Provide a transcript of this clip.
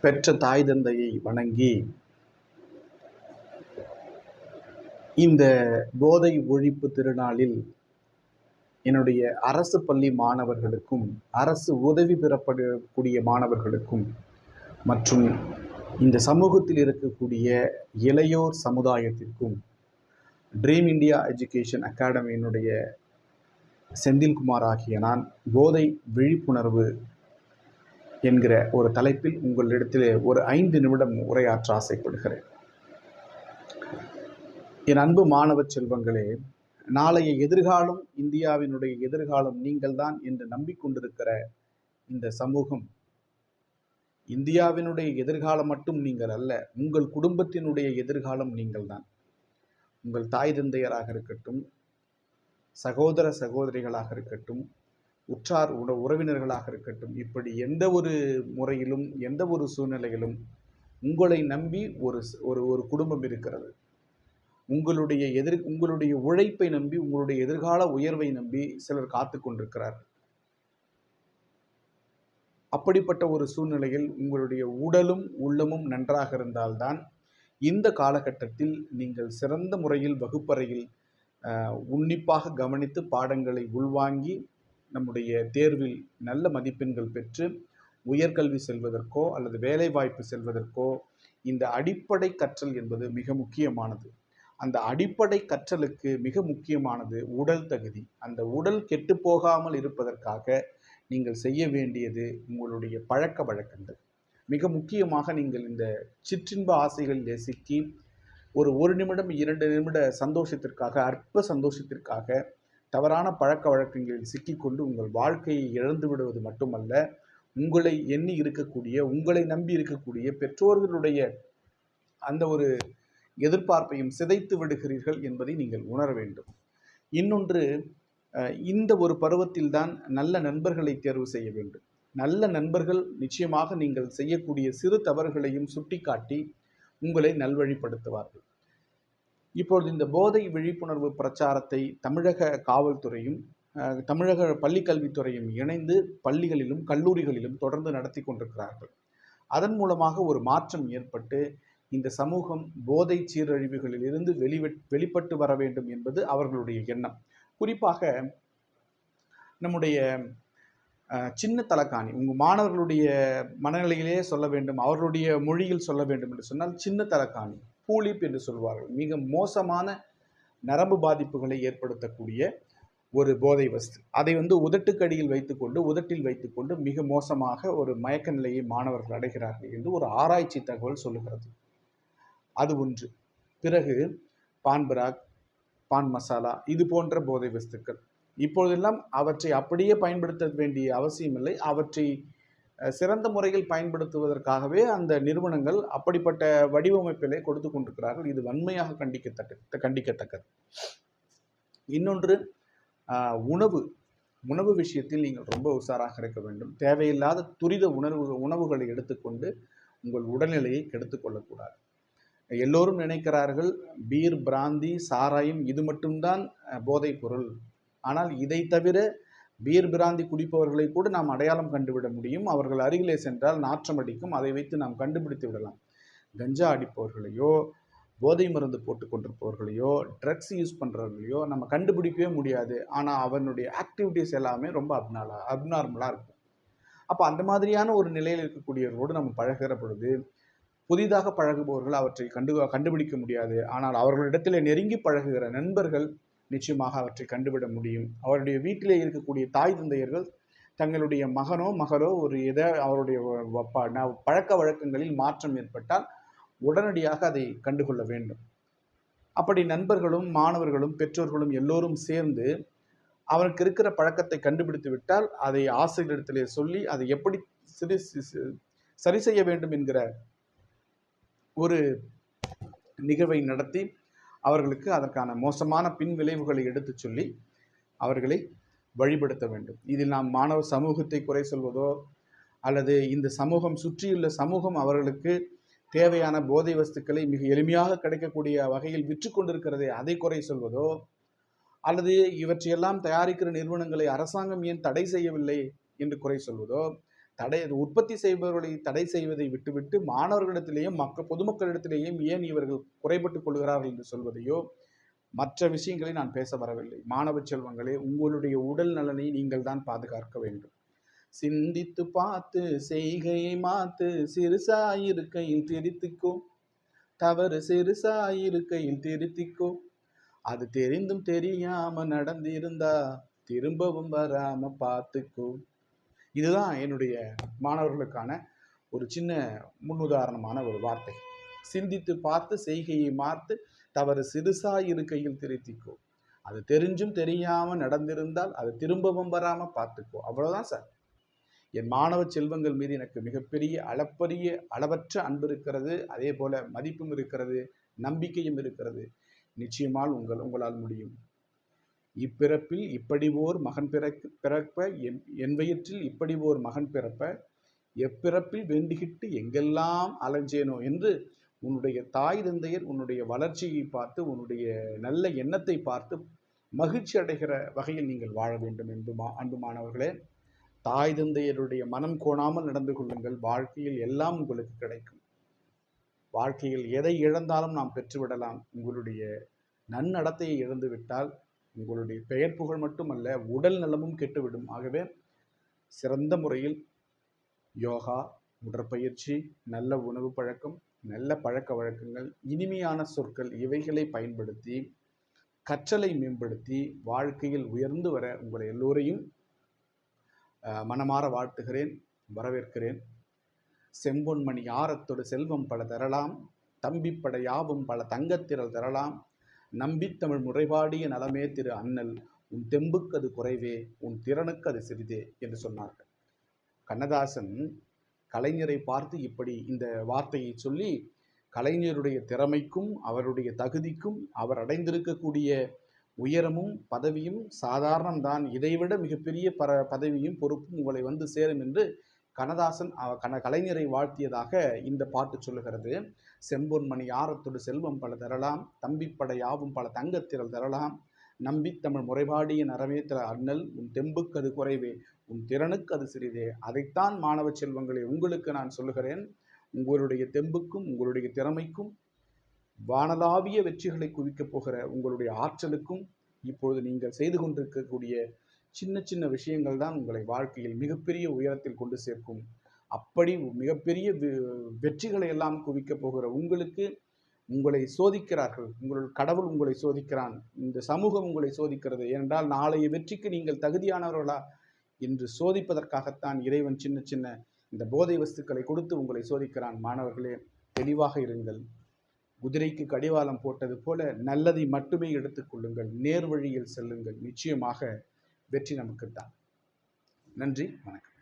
பெற்ற தாய் தந்தையை வணங்கி இந்த போதை ஒழிப்பு திருநாளில் என்னுடைய அரசு பள்ளி மாணவர்களுக்கும் அரசு உதவி பெறப்படக்கூடிய மாணவர்களுக்கும் மற்றும் இந்த சமூகத்தில் இருக்கக்கூடிய இளையோர் சமுதாயத்திற்கும் ட்ரீம் இந்தியா எஜுகேஷன் அகாடமியினுடைய செந்தில்குமார் ஆகிய நான் போதை விழிப்புணர்வு என்கிற ஒரு தலைப்பில் உங்களிடத்தில் ஒரு 5 நிமிடம் உரையாற்ற ஆசைப்படுகிறேன். என் அன்பு மாணவ செல்வங்களே, நாளைய எதிர்காலம், இந்தியாவினுடைய எதிர்காலம் நீங்கள்தான் என்று நம்பிக்கொண்டிருக்கிற இந்த சமூகம், இந்தியாவினுடைய எதிர்காலம் மட்டும் நீங்கள் அல்ல, உங்கள் குடும்பத்தினுடைய எதிர்காலம் நீங்கள்தான். உங்கள் தாய் தந்தையராக இருக்கட்டும், சகோதர சகோதரிகளாக இருக்கட்டும், உற்றார் உறவினர்களாக இருக்கட்டும், இப்படி எந்த ஒரு முறையிலும் எந்த ஒரு சூழ்நிலையிலும் உங்களை நம்பி ஒரு குடும்பம் இருக்கிறது. உங்களுடைய உழைப்பை நம்பி, உங்களுடைய எதிர்கால உயர்வை நம்பி சிலர் காத்து கொண்டிருக்கிறார்கள். அப்படிப்பட்ட ஒரு சூழ்நிலையில் உங்களுடைய உடலும் உள்ளமும் நன்றாக இருந்தால்தான் இந்த காலகட்டத்தில் நீங்கள் சிறந்த முறையில் வகுப்பறையில் உன்னிப்பாக கவனித்து பாடங்களை உள்வாங்கி நம்முடைய தேர்வில் நல்ல மதிப்பெண்கள் பெற்று உயர்கல்வி செல்வதற்கோ அல்லது வேலைவாய்ப்பு செல்வதற்கோ இந்த அடிப்படை கற்றல் என்பது மிக முக்கியமானது. அந்த அடிப்படை கற்றலுக்கு மிக முக்கியமானது உடல் தகுதி. அந்த உடல் கெட்டு போகாமல் இருப்பதற்காக நீங்கள் செய்ய வேண்டியது உங்களுடைய பழக்க வழக்கங்கள். மிக முக்கியமாக நீங்கள் இந்த சிற்றின்ப ஆசைகளில் சிக்கி ஒரு நிமிடம் 2 நிமிட சந்தோஷத்திற்காக, அற்ப சந்தோஷத்திற்காக தவறான பழக்க வழக்கங்களில் சிக்கிக்கொண்டு உங்கள் வாழ்க்கையை இழந்து விடுவது மட்டுமல்ல, உங்களை எண்ணி இருக்கக்கூடிய, உங்களை நம்பி இருக்கக்கூடிய பெற்றோர்களுடைய அந்த ஒரு எதிர்பார்ப்பையும் சிதைத்து விடுகிறீர்கள் என்பதை நீங்கள் உணர வேண்டும். இன்னொன்று, இந்த ஒரு பருவத்தில்தான் நல்ல நண்பர்களை தேர்வு செய்ய வேண்டும். நல்ல நண்பர்கள் நிச்சயமாக நீங்கள் செய்யக்கூடிய சிறு தவறுகளையும் சுட்டிக்காட்டி உங்களை நல்வழிப்படுத்துவார்கள். இப்பொழுது இந்த போதை விழிப்புணர்வு பிரச்சாரத்தை தமிழக காவல்துறையும் தமிழக பள்ளிக்கல்வித்துறையும் இணைந்து பள்ளிகளிலும் கல்லூரிகளிலும் தொடர்ந்து நடத்தி கொண்டிருக்கிறார்கள். அதன் மூலமாக ஒரு மாற்றம் ஏற்பட்டு இந்த சமூகம் போதை சீரழிவுகளில் இருந்து வெளிப்பட்டு வர வேண்டும் என்பது அவர்களுடைய எண்ணம். குறிப்பாக நம்முடைய சின்ன தலக்காணி, உங்கள் மாணவர்களுடைய மனநிலையிலே சொல்ல வேண்டும், அவர்களுடைய மொழியில் சொல்ல வேண்டும் என்று சொன்னால் சின்ன தலக்காணி, பூலிப் என்று சொல்வார்கள். மிக மோசமான நரம்பு பாதிப்புகளை ஏற்படுத்தக்கூடிய ஒரு போதை வஸ்து. அதை உதட்டுக்கடியில் உதட்டில் வைத்துக்கொண்டு மிக மோசமாக ஒரு மயக்க நிலையை மாணவர்கள் அடைகிறார்கள் என்று ஒரு ஆராய்ச்சி தகவல் சொல்லுகிறது. அது ஒன்று. பிறகு பான்பராக், பான் மசாலா, இது போன்ற போதை வஸ்துக்கள். இப்பொழுதெல்லாம் அவற்றை அப்படியே பயன்படுத்த வேண்டிய அவசியமில்லை. அவற்றை சிறந்த முறையில் பயன்படுத்துவதற்காகவே அந்த நிறுவனங்கள் அப்படிப்பட்ட வடிவமைப்பிலே கொடுத்து கொண்டிருக்கிறார்கள். இது வன்மையாக கண்டிக்கத்தக்கது. இன்னொன்று, உணவு விஷயத்தில் நீங்கள் ரொம்ப உஷாராக இருக்க வேண்டும். தேவையில்லாத துரித உணவுகளை எடுத்துக்கொண்டு உங்கள் உடல்நிலையை கெடுத்து கொள்ளக்கூடாது. எல்லோரும் நினைக்கிறார்கள் பீர், பிராந்தி, சாராயம் இது மட்டும்தான் போதைப் பொருள். ஆனால் இதை தவிர பீர், பிராந்தி குடிப்பவர்களை கூட நாம் அடையாளம் கண்டுவிட முடியும். அவர்கள் அருகிலே சென்றால் நாற்றம் அடிக்கும். அதை வைத்து நாம் கண்டுபிடித்து விடலாம். கஞ்சா அடிப்பவர்களையோ, போதை மருந்து போட்டு கொண்டிருப்பவர்களையோ, ட்ரக்ஸ் யூஸ் பண்ணுறவர்களையோ நம்ம கண்டுபிடிக்கவே முடியாது. ஆனால் அவனுடைய ஆக்டிவிட்டிஸ் எல்லாமே ரொம்ப அப்நார்மலாக இருக்கும். அப்போ அந்த மாதிரியான ஒரு நிலையில் இருக்கக்கூடியவர்களோடு நம்ம பழகிற பொழுது புதிதாக பழகுபவர்கள் அவற்றை கண்டுபிடிக்க முடியாது. ஆனால் அவர்களிடத்தில் நெருங்கி பழகுகிற நண்பர்கள் நிச்சயமாக அவற்றை கண்டுவிட முடியும். அவருடைய வீட்டிலே இருக்கக்கூடிய தாய் தந்தையர்கள் தங்களுடைய மகனோ மகளோ அவருடைய பழக்க வழக்கங்களில் மாற்றம் ஏற்பட்டால் உடனடியாக அதை கண்டுகொள்ள வேண்டும். அப்படி நண்பர்களும் மாணவர்களும் பெற்றோர்களும் எல்லோரும் சேர்ந்து அவனுக்கு இருக்கிற பழக்கத்தை கண்டுபிடித்து விட்டால் அதை ஆசிரியரிடத்திலே சொல்லி அதை எப்படி சரி செய்ய வேண்டும் என்கிற ஒரு நிகழ்வை நடத்தி அவர்களுக்கு அதற்கான மோசமான பின் விளைவுகளை எடுத்து சொல்லி அவர்களை வழிபடுத்த வேண்டும். இதில் நாம் மாணவ சமூகத்தை குறை சொல்வதோ அல்லது இந்த சமூகம் சுற்றியுள்ள சமூகம் அவர்களுக்கு தேவையான போதை வஸ்துக்களை மிக எளிமையாக கிடைக்கக்கூடிய வகையில் விற்று கொண்டிருக்கிறதே அதை குறை சொல்வதோ அல்லது இவற்றையெல்லாம் தயாரிக்கிற நிறுவனங்களை அரசாங்கம் ஏன் தடை செய்யவில்லை என்று குறை சொல்வதோ உற்பத்தி செய்பவர்களை தடை செய்வதை விட்டுவிட்டு மாணவர்களிடத்திலேயும் பொதுமக்களிடத்திலேயும் ஏன் இவர்கள் குறைபட்டுக் கொள்கிறார்கள் என்று சொல்வதையோ மற்ற விஷயங்களை நான் பேச வரவில்லை. மாணவ செல்வங்களே, உங்களுடைய உடல் நலனை நீங்கள் தான் பாதுகாக்க வேண்டும். சிந்தித்து பார்த்து செய்கையை மாத்து, சிறுசாயிருக்கையில் திருத்திக்கோ, தவறு சிறுசாயிருக்கையில் திருத்திக்கோ, அது தெரிந்தும் தெரியாம நடந்திருந்தா திரும்பவும் வராம பார்த்துக்கோ. இதுதான் என்னுடைய மாணவர்களுக்கான ஒரு சின்ன முன்னுதாரணமான ஒரு வார்த்தை. சிந்தித்து பார்த்து செய்கையை மாத்து, தவறு சிறுசாயிருக்கையில் திருத்திக்கோ, அது தெரிஞ்சும் தெரியாம நடந்திருந்தால் அது திரும்பவும் வராம பார்த்துக்கோ. அவ்வளவுதான் சார். என் மாணவ செல்வங்கள் மீது எனக்கு மிகப்பெரிய அளவற்ற அன்பு இருக்கிறது. அதே போல மதிப்பும் இருக்கிறது, நம்பிக்கையும் இருக்கிறது. நிச்சயமாக உங்களால் முடியும். இப்பிறப்பில் இப்படி ஓர் மகன் பிறப்ப, என் வயிற்றில் இப்படி ஓர் மகன் பிறப்ப, எப்பிறப்பில் வேண்டிகிட்டு எங்கெல்லாம் அலைஞ்சேனோ என்று உன்னுடைய தாய் தந்தையர் உன்னுடைய வளர்ச்சியை பார்த்து, உன்னுடைய நல்ல எண்ணத்தை பார்த்து மகிழ்ச்சி அடைகிற வகையில் நீங்கள் வாழ வேண்டும். அன்பு மாணவர்களே, தாய் தந்தையருடைய மனம் கோணாமல் நடந்து கொள்ளுங்கள். வாழ்க்கையில் எல்லாம் உங்களுக்கு கிடைக்கும். வாழ்க்கையில் எதை இழந்தாலும் நாம் பெற்றுவிடலாம். உங்களுடைய நன்னடத்தையை இழந்து விட்டால் உங்களுடைய பெயர் புகழ் மட்டுமல்ல, உடல் நலமும் கெட்டுவிடும். ஆகவே சிறந்த முறையில் யோகா, உடற்பயிற்சி, நல்ல உணவு பழக்கம், நல்ல பழக்க வழக்கங்கள், இனிமையான சொற்கள் இவைகளை பயன்படுத்தி கற்றலை மேம்படுத்தி வாழ்க்கையில் உயர்ந்து வர உங்களை எல்லோரையும் மனமாற வாழ்த்துகிறேன், வரவேற்கிறேன். செம்பொன்மணி ஆரத்தொடு செல்வம் பல தரலாம், தம்பிப்பட யாவும் பல தங்கத்திரள் தரலாம், நம்பித்தமிழ் முறைபாடிய நலமே திரு அண்ணல், உன் தெம்புக்கு அது குறைவே, உன் திறனுக்கு அது சிறிதே என்று சொன்னார்கள். கண்ணதாசன் கலைஞரை பார்த்து இப்படி இந்த வார்த்தையை சொல்லி கலைஞருடைய திறமைக்கும் அவருடைய தகுதிக்கும் அவர் அடைந்திருக்கக்கூடிய உயரமும் பதவியும் சாதாரணம்தான், இதைவிட மிகப்பெரிய பதவியும் பொறுப்பும் உங்களை வந்து சேரும் என்று கண்ணதாசன் கலைஞரை வாழ்த்தியதாக இந்த பாட்டு சொல்லுகிறது. செம்பொன்மணி ஆரத்தொடு செல்வம் பல தரலாம், தம்பிப்படை யாவும் பல தங்கத்திரள் தரலாம், நம்பித்தமிழ் முறைபாடிய நரவேத்திர அண்ணல், உன் தெம்புக்கு அது குறைவே, உன் திறனுக்கு அது சிறிதே. அதைத்தான் மாணவ செல்வங்களே உங்களுக்கு நான் சொல்லுகிறேன். உங்களுடைய தெம்புக்கும் உங்களுடைய திறமைக்கும் வானளாவிய வெற்றிகளை குவிக்கப் போகிற உங்களுடைய ஆற்றலுக்கும் இப்பொழுது நீங்கள் செய்து கொண்டிருக்கக்கூடிய சின்ன சின்ன விஷயங்கள் தான் உங்களை வாழ்க்கையில் மிகப்பெரிய உயரத்தில் கொண்டு சேர்க்கும். அப்படி மிகப்பெரிய வெற்றிகளை எல்லாம் குவிக்கப் போகிற உங்களுக்கு உங்களை சோதிக்கிறார்கள். கடவுள் உங்களை சோதிக்கிறான், இந்த சமூகம் உங்களை சோதிக்கிறது. ஏனென்றால் நாளைய வெற்றிக்கு நீங்கள் தகுதியானவர்களா என்று சோதிப்பதற்காகத்தான் இறைவன் சின்ன சின்ன இந்த போதை வஸ்துக்களை கொடுத்து உங்களை சோதிக்கிறான். மாணவர்களே, தெளிவாக இருங்கள். குதிரைக்கு கடிவாளம் போட்டது போல நல்லதை மட்டுமே எடுத்துக்கொள்ளுங்கள், நேர் வழியில் செல்லுங்கள். நிச்சயமாக வெற்றி நமக்குத்தான். நன்றி, வணக்கம்.